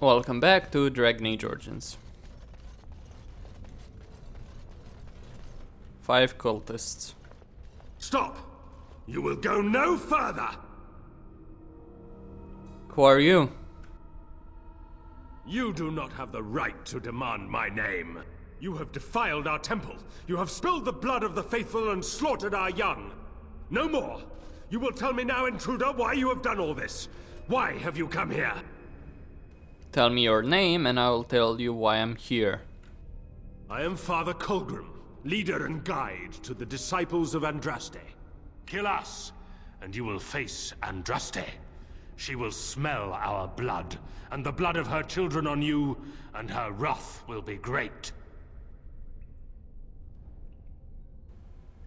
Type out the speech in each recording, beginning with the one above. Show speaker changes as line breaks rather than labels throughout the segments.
Welcome back to Dragon Age Origins. 5 cultists.
Stop! You will go no further!
Who are you?
You do not have the right to demand my name. You have defiled our temple. You have spilled the blood of the faithful and slaughtered our young. No more! You will tell me now, intruder, why you have done all this. Why have you come here?
Tell me your name and I will tell you why I'm here.
I am Father Kolgrim, leader and guide to the Disciples of Andraste. Kill us, and you will face Andraste. She will smell our blood, and the blood of her children on you, and her wrath will be great.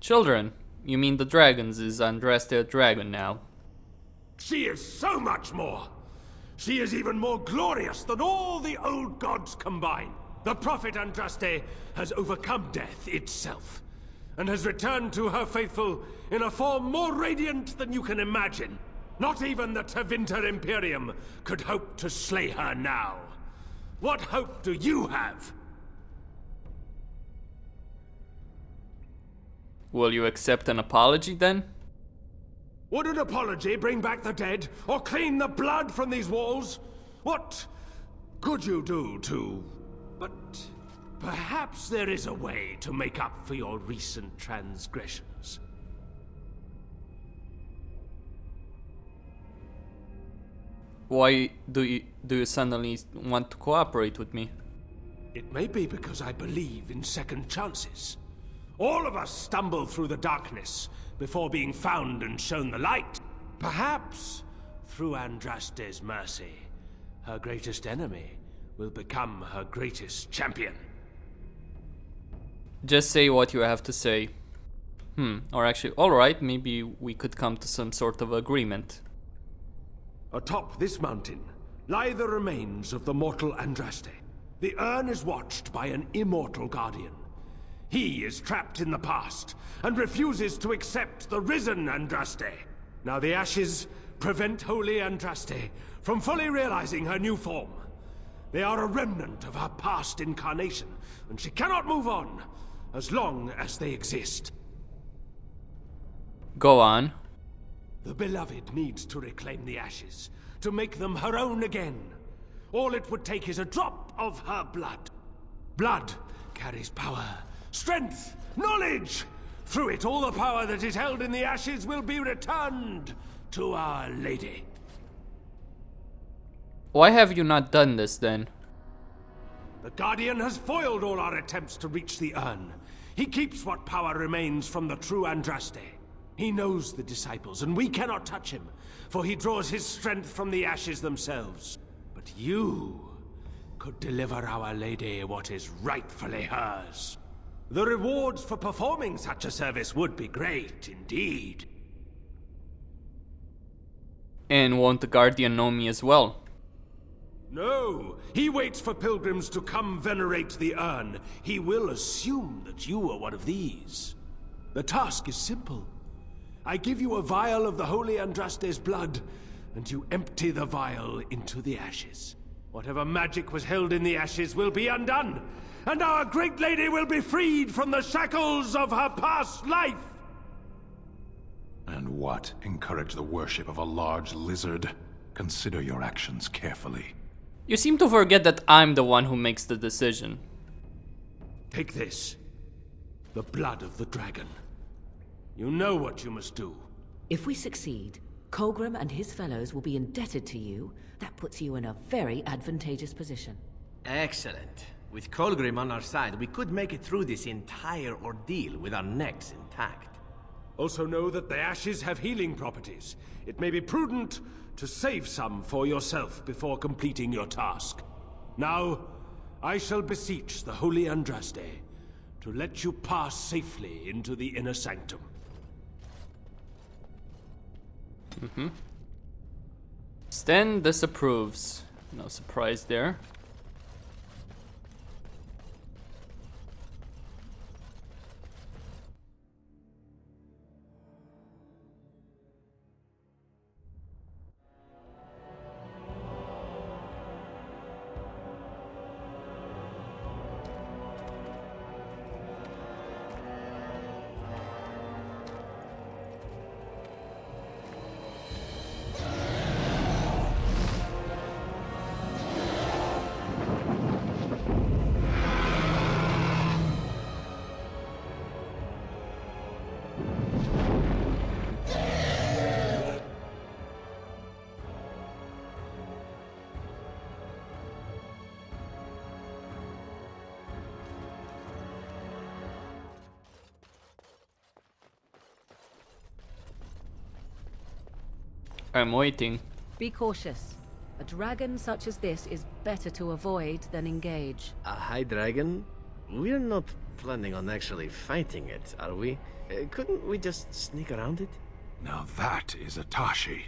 Children? You mean the dragons? Is Andraste a dragon now?
She is so much more! She is even more glorious than all the old gods combined. The prophet Andraste has overcome death itself, and has returned to her faithful in a form more radiant than you can imagine. Not even the Tevinter Imperium could hope to slay her now. What hope do you have?
Will you accept an apology then?
Would an apology bring back the dead, or clean the blood from these walls? What could you do to... But perhaps there is a way to make up for your recent transgressions.
Why do you suddenly want to cooperate with me?
It may be because I believe in second chances. All of us stumble through the darkness before being found and shown the light. Perhaps, through Andraste's mercy, her greatest enemy will become her greatest champion.
Just say what you have to say. Or actually, alright, maybe we could come to some sort of agreement.
Atop this mountain lie the remains of the mortal Andraste. The urn is watched by an immortal guardian. He is trapped in the past, and refuses to accept the risen Andraste. Now the ashes prevent holy Andraste from fully realizing her new form. They are a remnant of her past incarnation, and she cannot move on, as long as they exist.
Go on.
The beloved needs to reclaim the ashes, to make them her own again. All it would take is a drop of her blood. Blood carries power, strength, knowledge! Through it, all the power that is held in the ashes will be returned to Our Lady.
Why have you not done this then?
The Guardian has foiled all our attempts to reach the urn. He keeps what power remains from the true Andraste. He knows the disciples, and we cannot touch him, for he draws his strength from the ashes themselves. But you could deliver Our Lady what is rightfully hers. The rewards for performing such a service would be great indeed.
And won't the Guardian know me as well?
No, he waits for pilgrims to come venerate the urn. He will assume that you are one of these. The task is simple. I give you a vial of the holy Andraste's blood, and you empty the vial into the ashes. Whatever magic was held in the ashes will be undone, and our great lady will be freed from the shackles of her past life!
And what? Encourage the worship of a large lizard? Consider your actions carefully.
You seem to forget that I'm the one who makes the decision.
Take this. The blood of the dragon. You know what you must do.
If we succeed, Kolgrim and his fellows will be indebted to you. That puts you in a very advantageous position.
Excellent. With Kolgrim on our side, we could make it through this entire ordeal with our necks intact.
Also know that the ashes have healing properties. It may be prudent to save some for yourself before completing your task. Now, I shall beseech the holy Andraste to let you pass safely into the inner sanctum.
Sten disapproves. No surprise there. I'm waiting.
Be cautious. A dragon such as this is better to avoid than engage.
A high dragon? We're not planning on actually fighting it, are we? Couldn't we just sneak around it?
Now that is Atashi.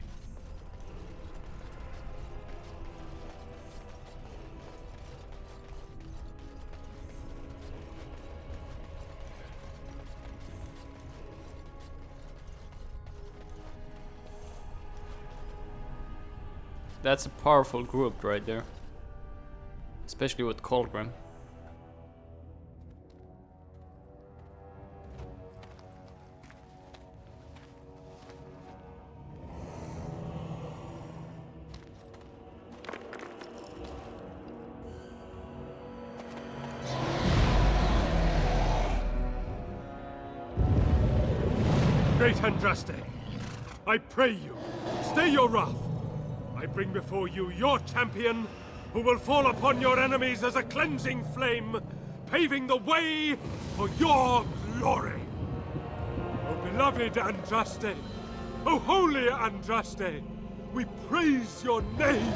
That's a powerful group right there. Especially with Kolgrim.
Great Andraste, I pray you, stay your wrath. I bring before you your champion, who will fall upon your enemies as a cleansing flame, paving the way for your glory. O beloved Andraste, O holy Andraste, we praise your name.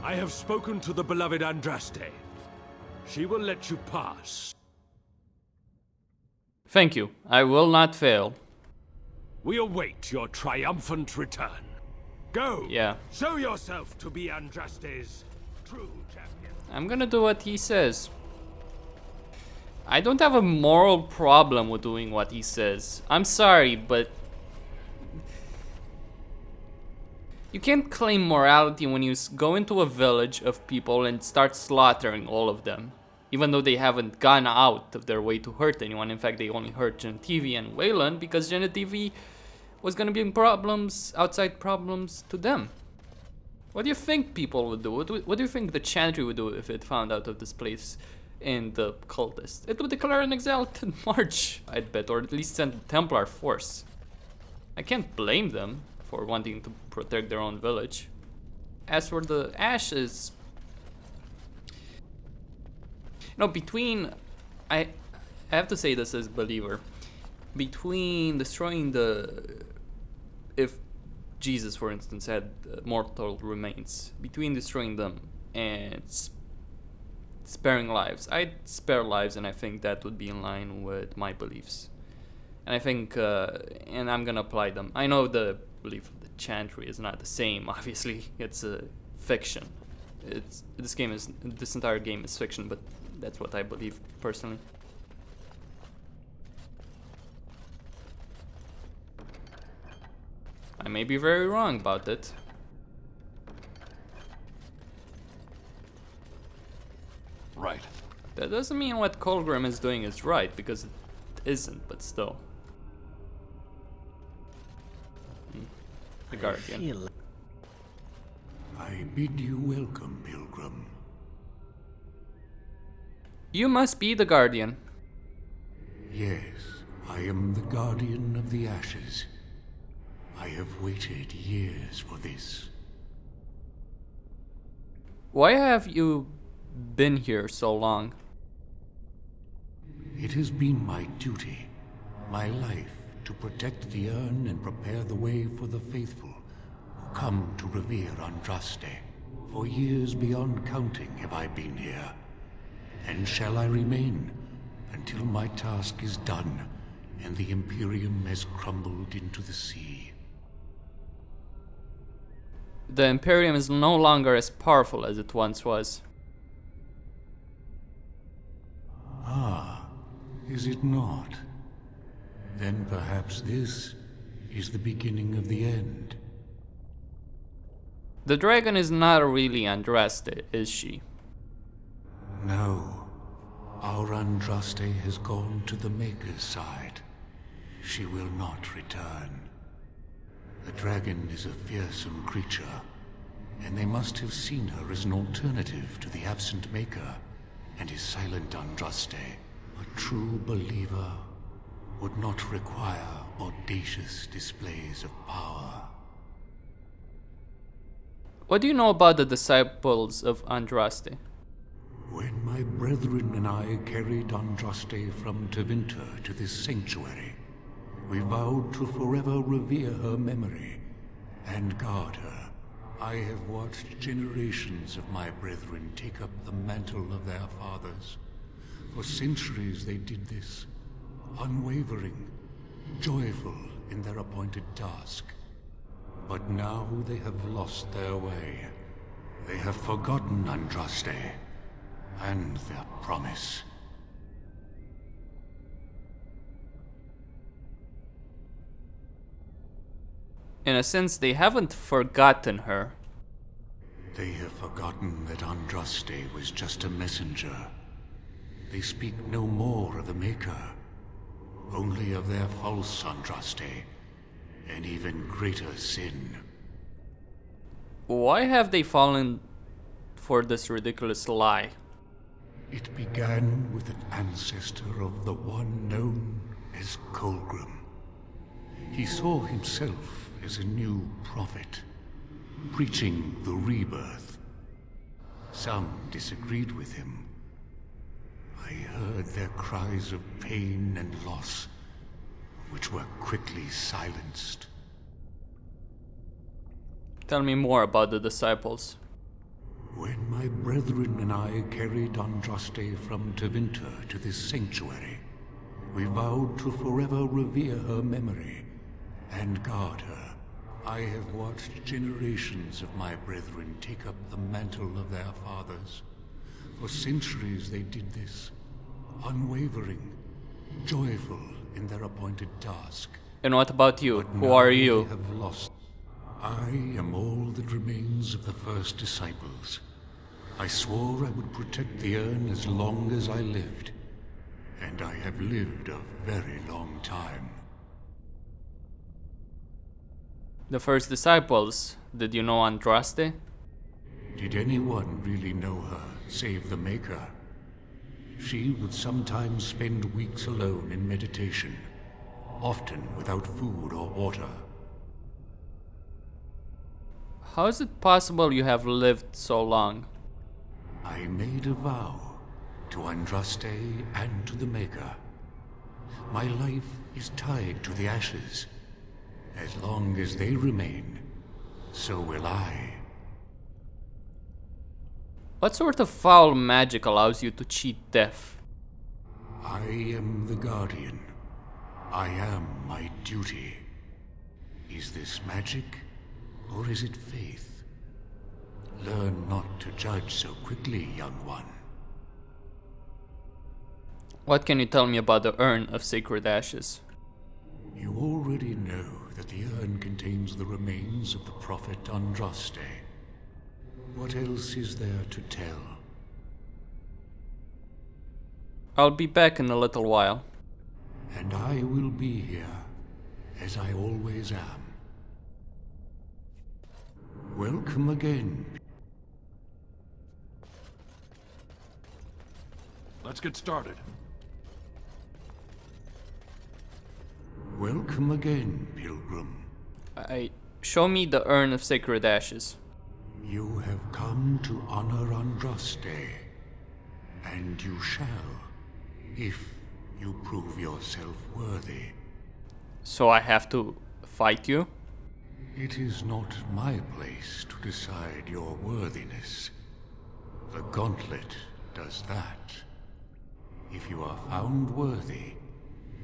I have spoken to the beloved Andraste. She will let you pass.
Thank you. I will not fail.
We await your triumphant return. Go!
Yeah.
Show yourself to be Andraste's true champion.
I'm gonna do what he says. I don't have a moral problem with doing what he says. I'm sorry, but you can't claim morality when you go into a village of people and start slaughtering all of them. Even though they haven't gone out of their way to hurt anyone. In fact, they only hurt Genevieve and Wayland because Genevieve was gonna be in problems, outside problems to them. What do you think people would do? What do you think the Chantry would do if it found out of this place and the cultists? It would declare an exalted march, I'd bet, or at least send a Templar force. I can't blame them for wanting to protect their own village. As for the ashes, you know, I have to say this as a believer, between destroying if Jesus, for instance, had mortal remains, between destroying them and sparing lives, I'd spare lives, and I think that would be in line with my beliefs. And I think, and I'm gonna apply them. I know the belief of the Chantry is not the same, obviously. It's a fiction. This entire game is fiction, but that's what I believe personally. I may be very wrong about it.
Right.
That doesn't mean what Kolgrim is doing is right, because it isn't, but still. The Guardian.
I bid you welcome, Pilgrim.
You must be the Guardian.
Yes, I am the Guardian of the Ashes. I have waited years for this.
Why have you been here so long?
It has been my duty, my life, to protect the urn and prepare the way for the faithful who come to revere Andraste. For years beyond counting have I been here, and shall I remain until my task is done and the Imperium has crumbled into the sea.
The Imperium is no longer as powerful as it once was.
Ah, is it not? Then perhaps this is the beginning of the end.
The dragon is not really Andraste, is she?
No. Our Andraste has gone to the Maker's side. She will not return. The dragon is a fearsome creature, and they must have seen her as an alternative to the absent Maker and his silent Andraste. A true believer would not require audacious displays of power.
What do you know about the Disciples of Andraste?
When my brethren and I carried Andraste from Tevinter to this sanctuary, we vowed to forever revere her memory and guard her. I have watched generations of my brethren take up the mantle of their fathers. For centuries they did this, unwavering, joyful in their appointed task. But now they have lost their way. They have forgotten Andraste and their promise.
In a sense, they haven't forgotten her.
They have forgotten that Andraste was just a messenger. They speak no more of the Maker, only of their false Andraste, and even greater sin.
Why have they fallen for this ridiculous lie?
It began with an ancestor of the one known as Kolgrim. He saw himself as a new prophet, preaching the rebirth. Some disagreed with him. I heard their cries of pain and loss, which were quickly silenced.
Tell me more about the Disciples.
When my brethren and I carried Andraste from Tevinter to this sanctuary, we vowed to forever revere her memory and guard her. I have watched generations of my brethren take up the mantle of their fathers. For centuries they did this, unwavering, joyful in their appointed task.
And what about you?
But
Who
now
are
they
you?
have lost. I am all that remains of the first disciples. I swore I would protect the urn as long as I lived, and I have lived a very long time.
The first Disciples. Did you know Andraste?
Did anyone really know her, save the Maker? She would sometimes spend weeks alone in meditation, often without food or water.
How is it possible you have lived so long?
I made a vow to Andraste and to the Maker. My life is tied to the ashes. As long as they remain, so will I.
What sort of foul magic allows you to cheat death?
I am the Guardian. I am my duty. Is this magic, or is it faith? Learn not to judge so quickly, young one.
What can you tell me about the Urn of Sacred Ashes?
You already know that the urn contains the remains of the prophet Andraste. What else is there to tell?
I'll be back in a little while.
And I will be here, as I always am. Welcome again.
Let's get started.
Welcome again, Pilgrim.
Show me the Urn of Sacred Ashes.
You have come to honor Andraste, and you shall, if you prove yourself worthy.
So I have to fight you?
It is not my place to decide your worthiness. The gauntlet does that. If you are found worthy,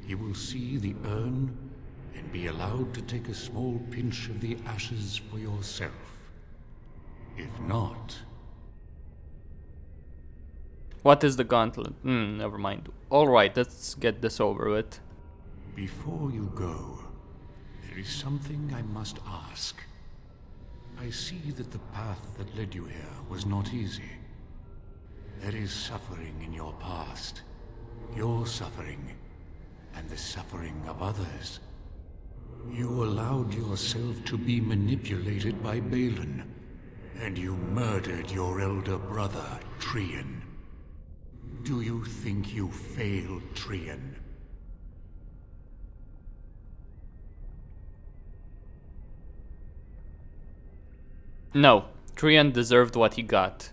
you will see the urn and be allowed to take a small pinch of the ashes for yourself. If not...
What is the gauntlet? Never mind. Alright, let's get this over with.
Before you go, there is something I must ask. I see that the path that led you here was not easy. There is suffering in your past. Your suffering, and the suffering of others. You allowed yourself to be manipulated by Balin, and you murdered your elder brother, Trian. Do you think you failed, Trian?
No, Trian deserved what he got.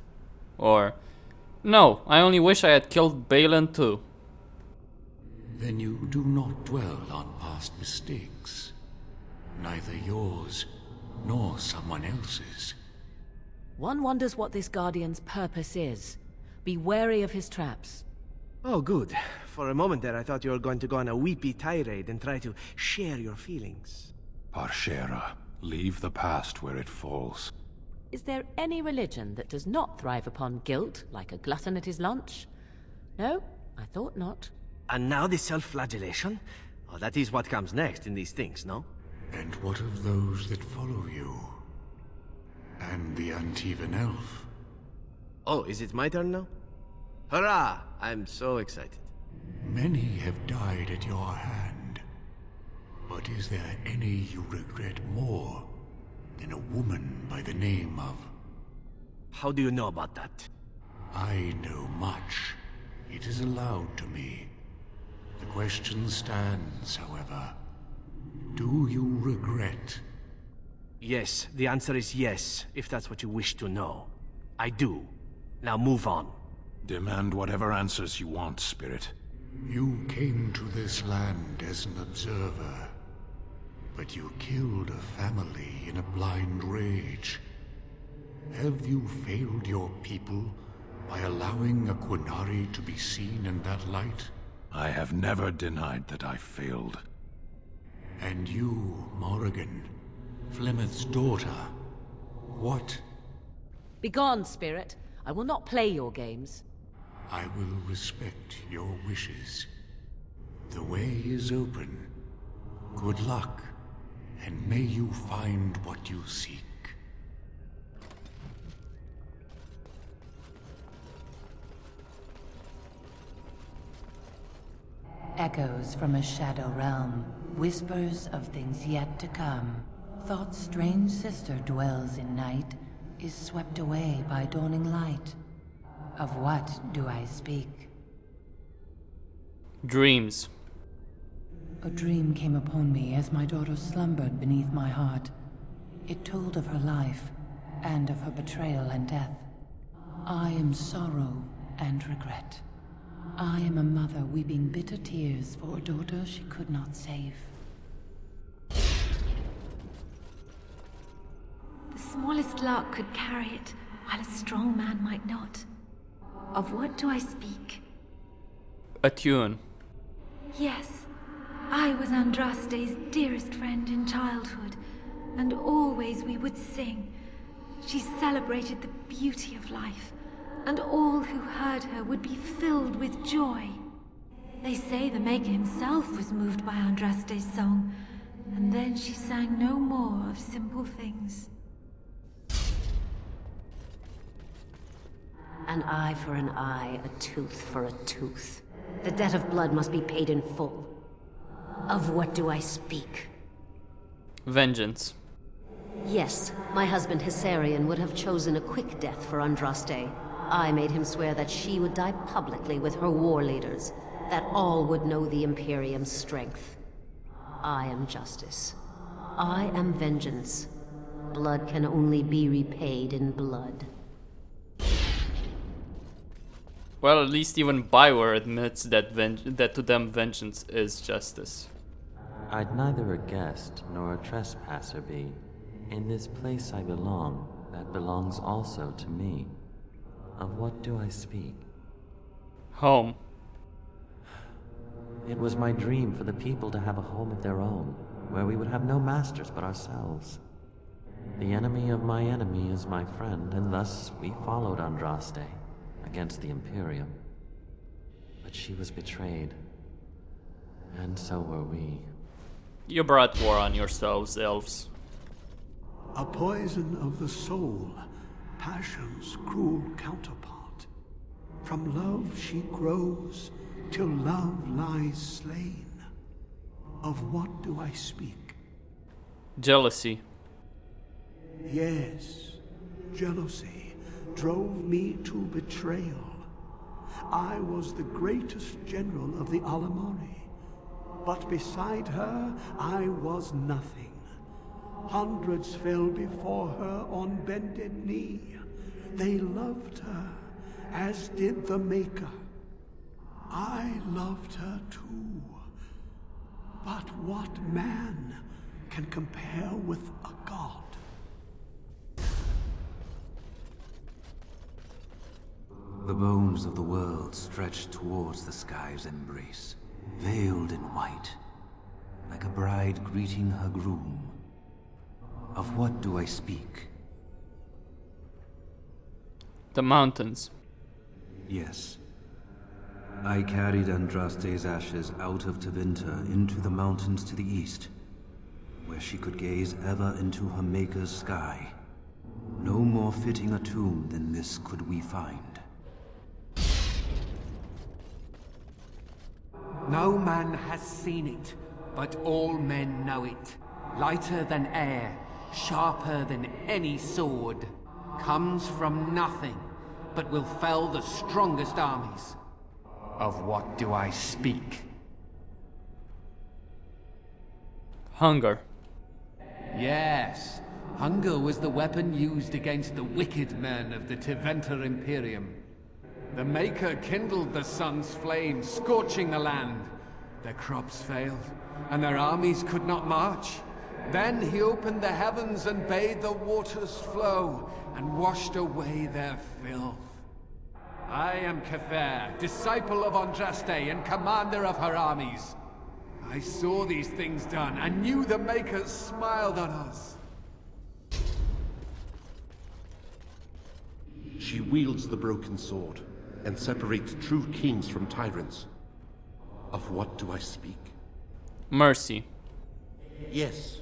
Or, no, I only wish I had killed Balin too.
Then you do not dwell on past mistakes. Neither yours, nor someone else's.
One wonders what this Guardian's purpose is. Be wary of his traps.
Oh, good. For a moment there, I thought you were going to go on a weepy tirade and try to share your feelings.
Parshera, leave the past where it falls.
Is there any religion that does not thrive upon guilt, like a glutton at his lunch? No, I thought not.
And now the self-flagellation? Oh, that is what comes next in these things, no?
And what of those that follow you? And the Antivan elf?
Oh, is it my turn now? Hurrah! I'm so excited.
Many have died at your hand. But is there any you regret more than a woman by the name of...
How do you know about that?
I know much. It is allowed to me. The question stands, however. Do you regret?
Yes, the answer is yes, if that's what you wish to know. I do. Now move on.
Demand whatever answers you want, Spirit.
You came to this land as an observer, but you killed a family in a blind rage. Have you failed your people by allowing a Qunari to be seen in that light?
I have never denied that I failed.
And you, Morrigan, Flemeth's daughter, what?
Begone, spirit. I will not play your games.
I will respect your wishes. The way is open. Good luck, and may you find what you seek.
Echoes from a shadow realm, whispers of things yet to come. Thought's strange sister dwells in night, is swept away by dawning light. Of what do I speak?
Dreams.
A dream came upon me as my daughter slumbered beneath my heart. It told of her life, and of her betrayal and death. I am sorrow and regret. I am a mother weeping bitter tears for a daughter she could not save.
The smallest lark could carry it, while a strong man might not. Of what do I speak?
A tune.
Yes, I was Andraste's dearest friend in childhood, and always we would sing. She celebrated the beauty of life, and all who heard her would be filled with joy. They say the Maker himself was moved by Andraste's song, and then she sang no more of simple things.
An eye for an eye, a tooth for a tooth. The debt of blood must be paid in full. Of what do I speak?
Vengeance.
Yes, my husband Hissarion would have chosen a quick death for Andraste. I made him swear that she would die publicly with her war leaders, that all would know the Imperium's strength. I am justice. I am vengeance. Blood can only be repaid in blood.
Well, at least even Bioware admits that that to them vengeance is justice.
I'd neither a guest nor a trespasser be. In this place I belong, that belongs also to me. Of what do I speak?
Home.
It was my dream for the people to have a home of their own, where we would have no masters but ourselves. The enemy of my enemy is my friend, and thus we followed Andraste against the Imperium. But she was betrayed, and so were we.
You brought war on yourselves, elves.
A poison of the soul, passion's cruel counterpart. From love she grows, till love lies slain. Of what do I speak?
Jealousy.
Yes, jealousy drove me to betrayal. I was the greatest general of the Alamori, but beside her I was nothing. Hundreds fell before her on bended knee. They loved her, as did the Maker. I loved her too. But what man can compare with a god?
The bones of the world stretched towards the sky's embrace, veiled in white, like a bride greeting her groom. Of what do I speak?
The mountains.
Yes. I carried Andraste's ashes out of Tevinter into the mountains to the east, where she could gaze ever into her Maker's sky. No more fitting a tomb than this could we find.
No man has seen it, but all men know it. Lighter than air, sharper than any sword. Comes from nothing, but will fell the strongest armies. Of what do I speak?
Hunger.
Yes, hunger was the weapon used against the wicked men of the Tevinter Imperium. The Maker kindled the sun's flame, scorching the land. Their crops failed, and their armies could not march. Then he opened the heavens and bade the waters flow, and washed away their filth. I am Cather, disciple of Andraste and commander of her armies. I saw these things done, and knew the Makers smiled on us.
She wields the broken sword, and separates true kings from tyrants. Of what do I speak?
Mercy.
Yes,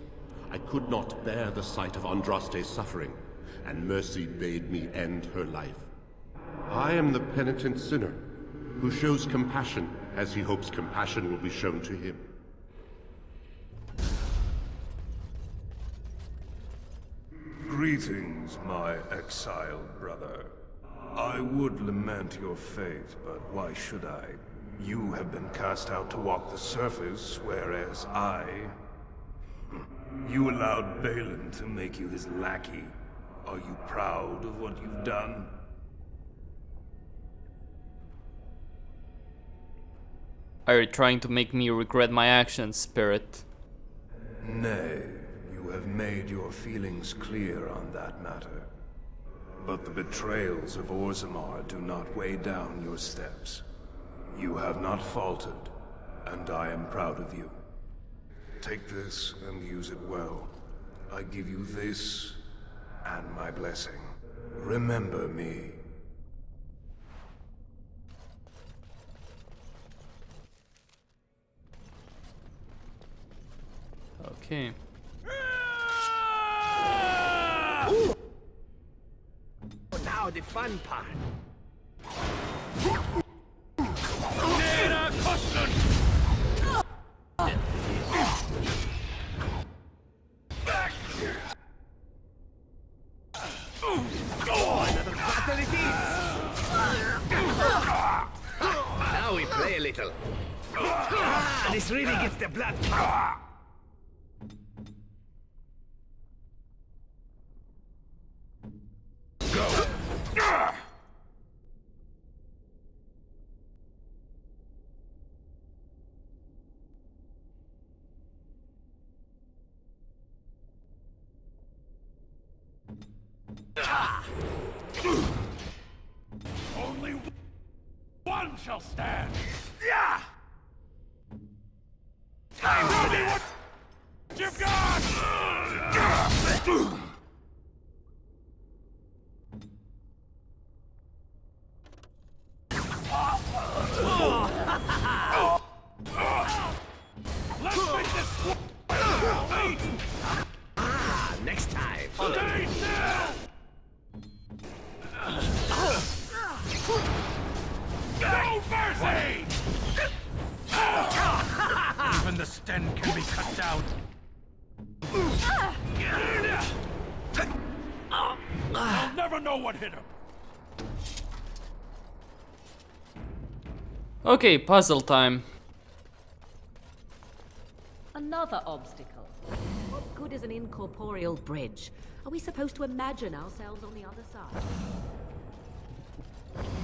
I could not bear the sight of Andraste's suffering, and mercy bade me end her life. I am the penitent sinner, who shows compassion as he hopes compassion will be shown to him.
Greetings, my exiled brother. I would lament your fate, but why should I? You have been cast out to walk the surface, whereas I... You allowed Balin to make you his lackey. Are you proud of what you've done?
Are you trying to make me regret my actions, Spirit?
Nay, you have made your feelings clear on that matter. But the betrayals of Orzammar do not weigh down your steps. You have not faltered, and I am proud of you. Take this and use it well. I give you this and my blessing. Remember me.
Okay.
Now the fun part.
Costin!
Another battle it is! Now we play a little. This really gets the blood pumping.
Only one shall stand!
Time for that!
You've got! Let's make this
next time!
Stay still! No mercy! Even the sten can be cut down. I'll never know what hit him.
Okay, puzzle time.
Another obstacle. What good is an incorporeal bridge? Are we supposed to imagine ourselves on the other side?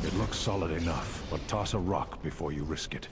It looks solid enough, but toss a rock before you risk it.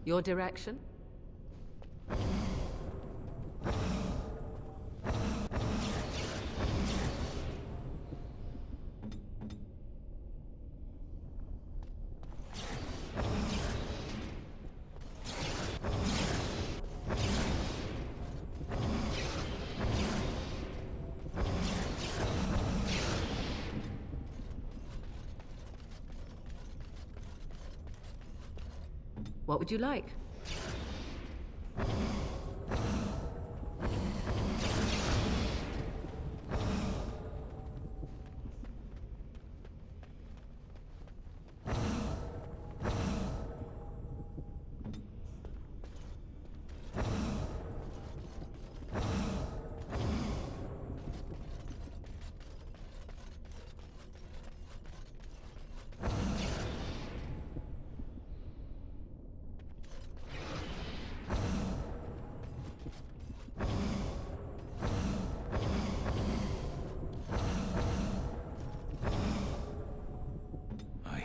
Your direction? What would you like?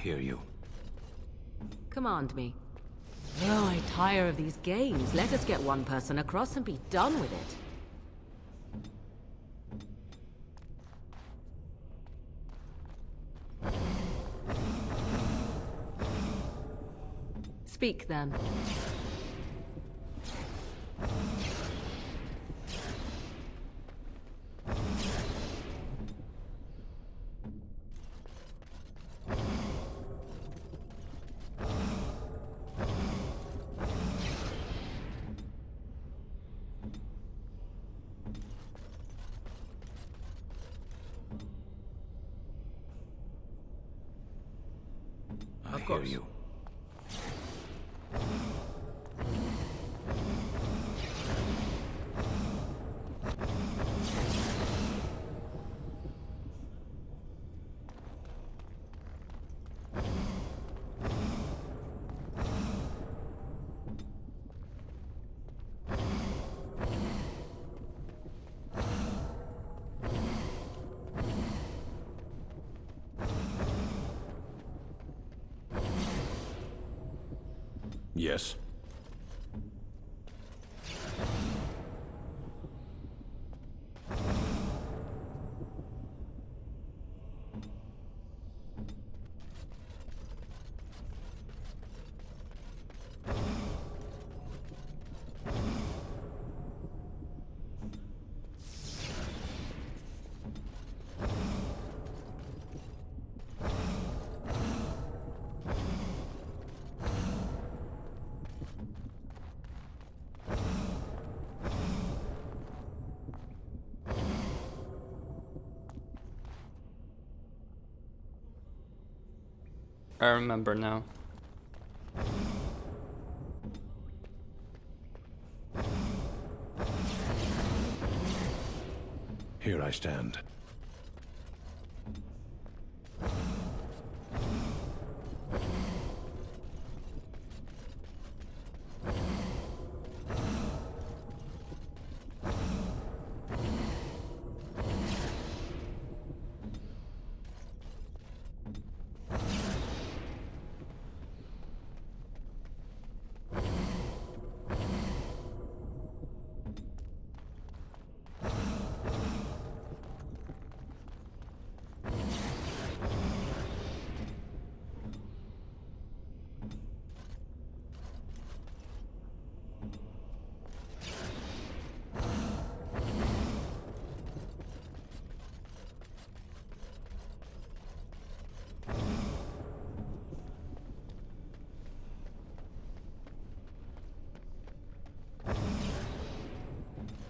Hear you.
Command me. Oh, I tire of these games. Let us get one person across and be done with it. Speak then.
I hear you. Yes.
I remember now.
Here I stand.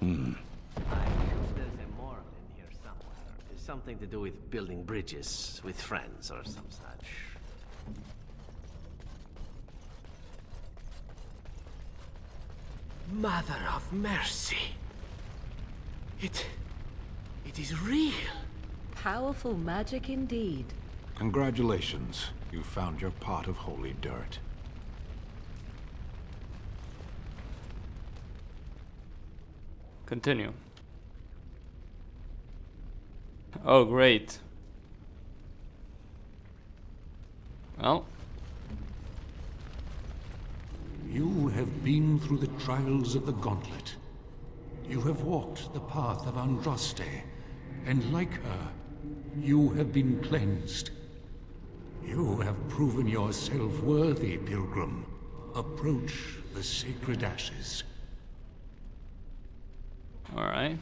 There's a moral in here somewhere. Something to do with building bridges with friends or some such. Mother of mercy. It is real.
Powerful magic indeed.
Congratulations. You found your pot of holy dirt.
Continue. Oh, great. Well.
You have been through the trials of the gauntlet. You have walked the path of Andraste, and like her, you have been cleansed. You have proven yourself worthy, pilgrim. Approach the sacred ashes.
All right.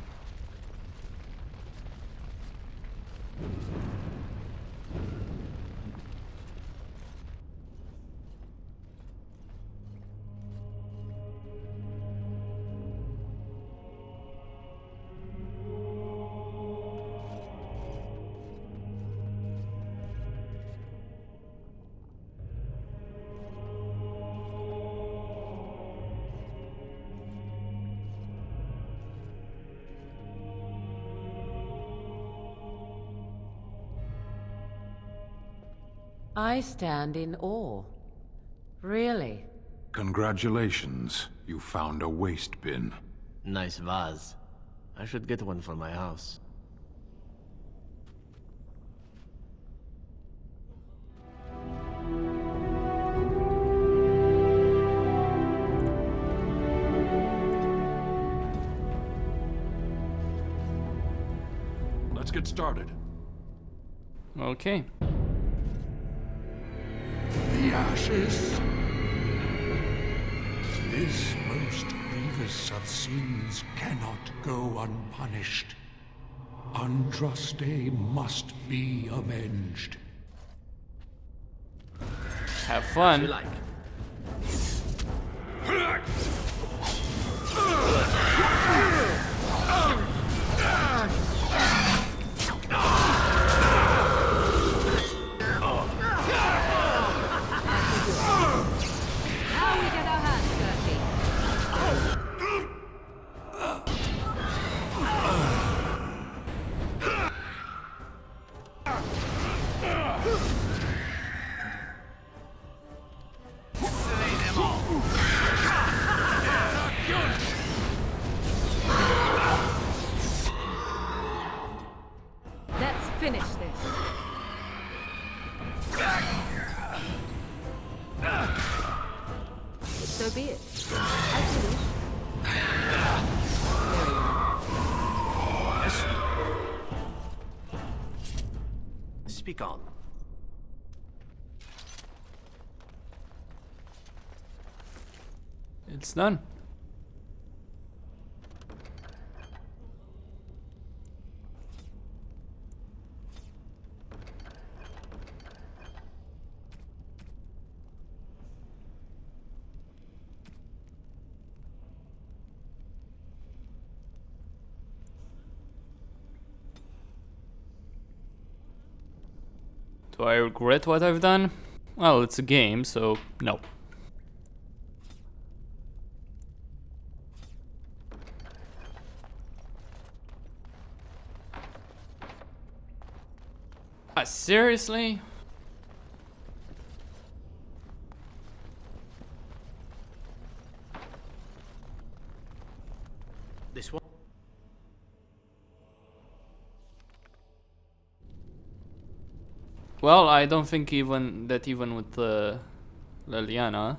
I stand in awe. Really?
Congratulations. You found a waste bin.
Nice vase. I should get one for my house.
Let's get started.
Okay.
The ashes. This most grievous of sins cannot go unpunished. Andraste must be avenged.
Have fun.
You like.
Let's finish this. So be it. As you wish. Very well.
Speak on.
It's done. Do I regret what I've done? Well, it's a game, so no. Seriously?
This one?
Well, I don't think even with Liliana.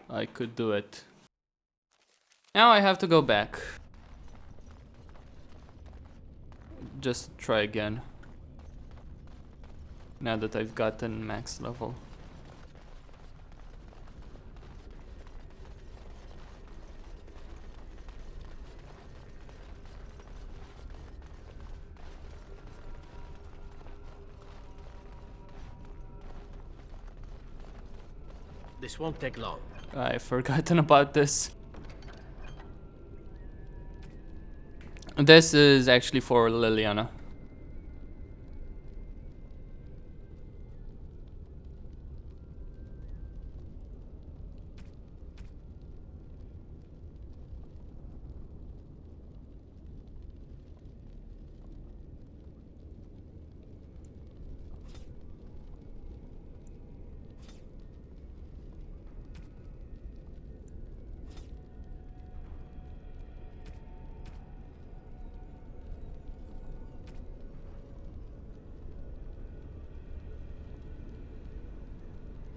I could do it. Now I have to go back. Just try again. Now that I've gotten max level.
This won't take long.
I've forgotten about this. This is actually for Liliana.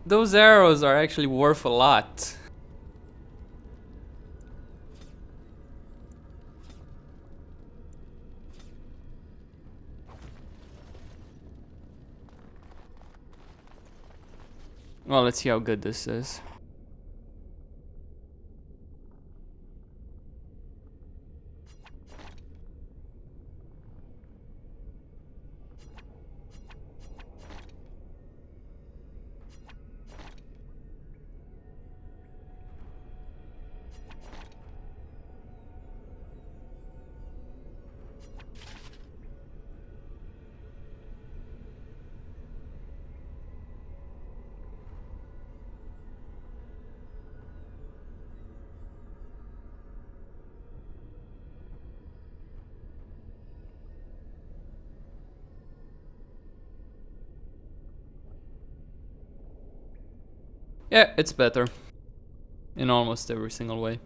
Those arrows are actually worth a lot. Well, let's see how good this is. Yeah, it's better. In almost every single way.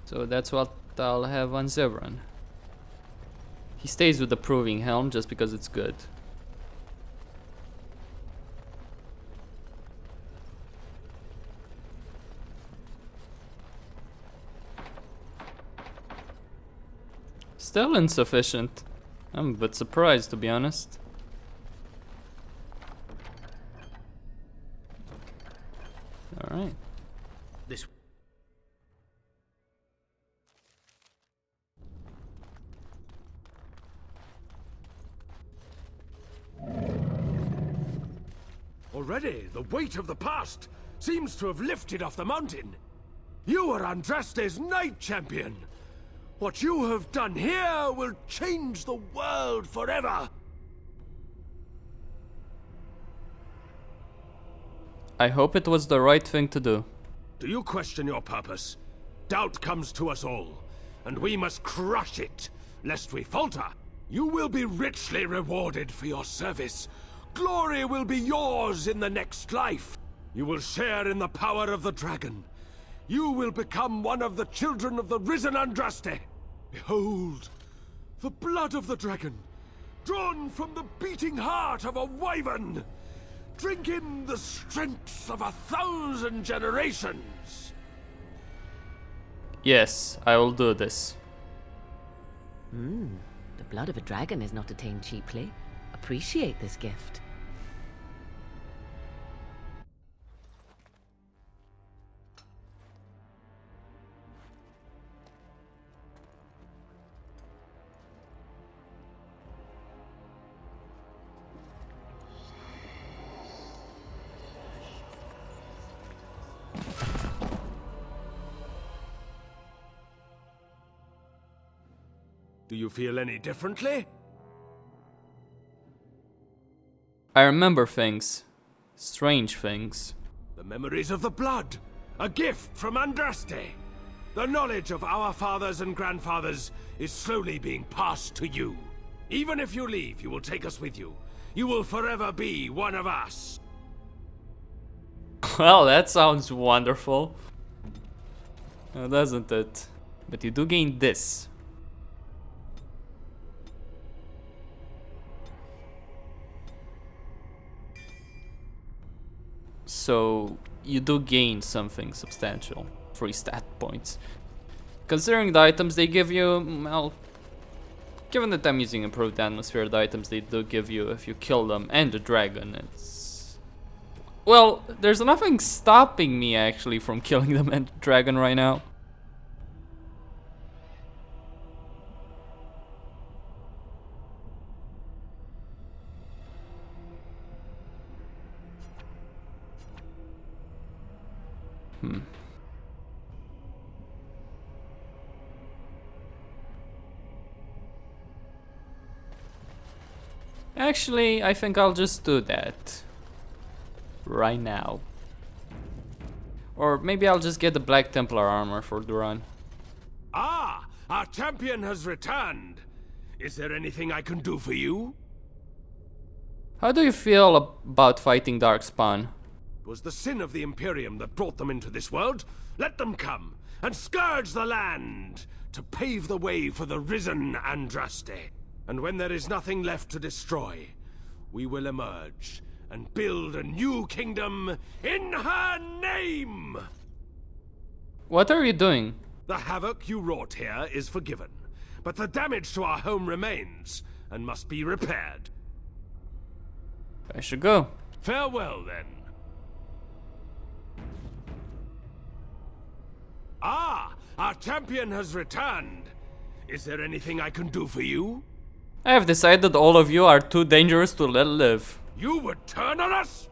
So that's what I'll have on Zevran. He stays with the Proving Helm just because it's good. Still insufficient. I'm a bit surprised, to be honest. Alright.
This.
Already, the weight of the past seems to have lifted off the mountain. You are Andraste's Knight Champion. What you have done here will change the world forever.
I hope it was the right thing to do.
Do you question your purpose? Doubt comes to us all, and we must crush it, lest we falter. You will be richly rewarded for your service. Glory will be yours in the next life. You will share in the power of the dragon. You will become one of the children of the risen Andraste. Behold, the blood of the dragon, drawn from the beating heart of a wyvern. Drink in the strength of 1,000 generations.
Yes, I will do this.
The blood of a dragon is not attained cheaply. Appreciate this gift.
Do you feel any differently?
I remember things. Strange things.
The memories of the blood. A gift from Andraste. The knowledge of our fathers and grandfathers is slowly being passed to you. Even if you leave, you will take us with you. You will forever be one of us.
Well, that sounds wonderful. Doesn't it? But you do gain this. So you do gain something substantial. 3 stat points. Considering the items they give you, well, given that I'm using improved atmosphere, the items they do give you if you kill them and the dragon, it's... Well, there's nothing stopping me actually from killing them and the dragon right now. Actually, I think I'll just do that. Right now. Or maybe I'll just get the Black Templar armor for the run.
Ah! Our champion has returned! Is there anything I can do for you?
How do you feel about fighting Darkspawn?
It was the sin of the Imperium that brought them into this world. Let them come and scourge the land to pave the way for the risen Andraste. And when there is nothing left to destroy, we will emerge and build a new kingdom in her name!
What are you doing?
The havoc you wrought here is forgiven, but the damage to our home remains and must be repaired.
I should go.
Farewell, then. Ah! Our champion has returned! Is there anything I can do for you?
I have decided all of you are too dangerous to let live.
You would turn on us?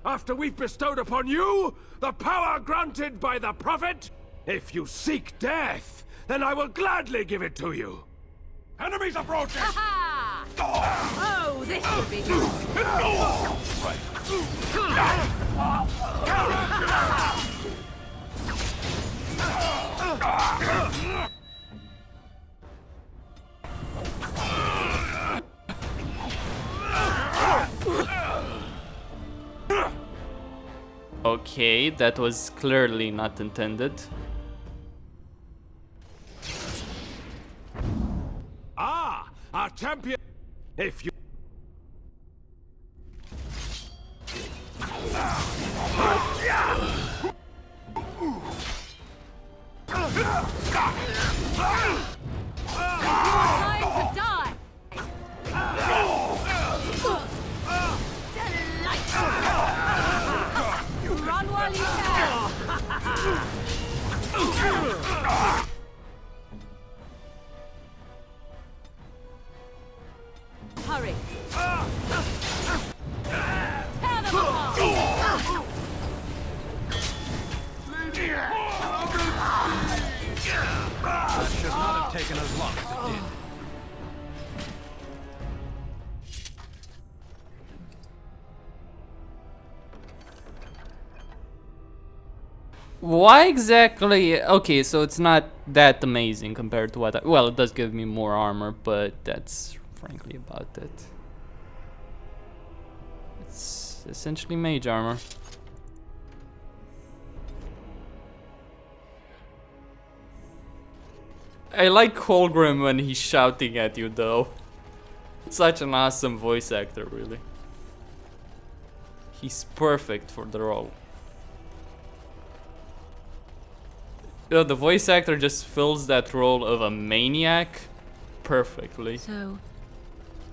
After we've bestowed upon you the power granted by the Prophet? If you seek death, then I will gladly give it to you. Enemies approaching!
Oh, this will be good.
Okay, that was clearly not intended.
Ah! Our champion! If you...
Time to die! Run while you can! Hurry! Tear them apart!
That should not have taken as long as it did.
Why exactly? Okay, so it's not that amazing compared to what I... Well, it does give me more armor, but that's frankly about it. It's essentially mage armor. I like Kolgrim when he's shouting at you, though. Such an awesome voice actor, really. He's perfect for the role. You know, the voice actor just fills that role of a maniac perfectly.
So,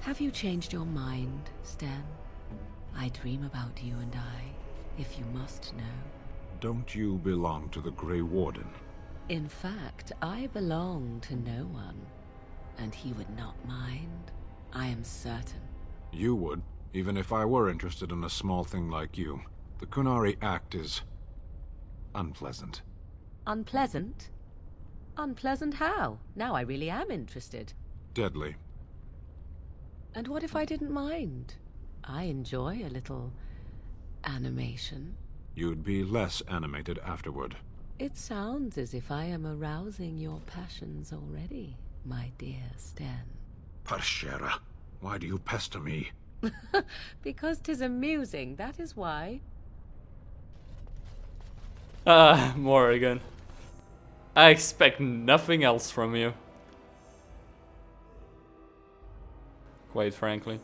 have you changed your mind, Stan? I dream about you and I, if you must know.
Don't you belong to the Grey Warden?
In fact, I belong to no one, and he would not mind. I am certain.
You would, even if I were interested in a small thing like you. The Kunari Act is unpleasant.
Unpleasant? Unpleasant how? Now I really am interested.
Deadly.
And what if I didn't mind? I enjoy a little animation.
You'd be less animated afterward.
It sounds as if I am arousing your passions already, my dear Stan.
Parshera, why do you pester me?
Because 'tis amusing, that is why.
Morrigan. I expect nothing else from you. Quite frankly.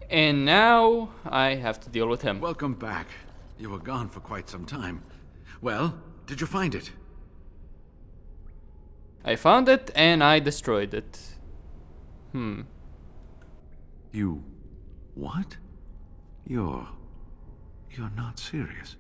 And now I have to deal with him.
Welcome back. You were gone for quite some time. Well, did you find it?
I found it and I destroyed it.
You... what? You're not serious.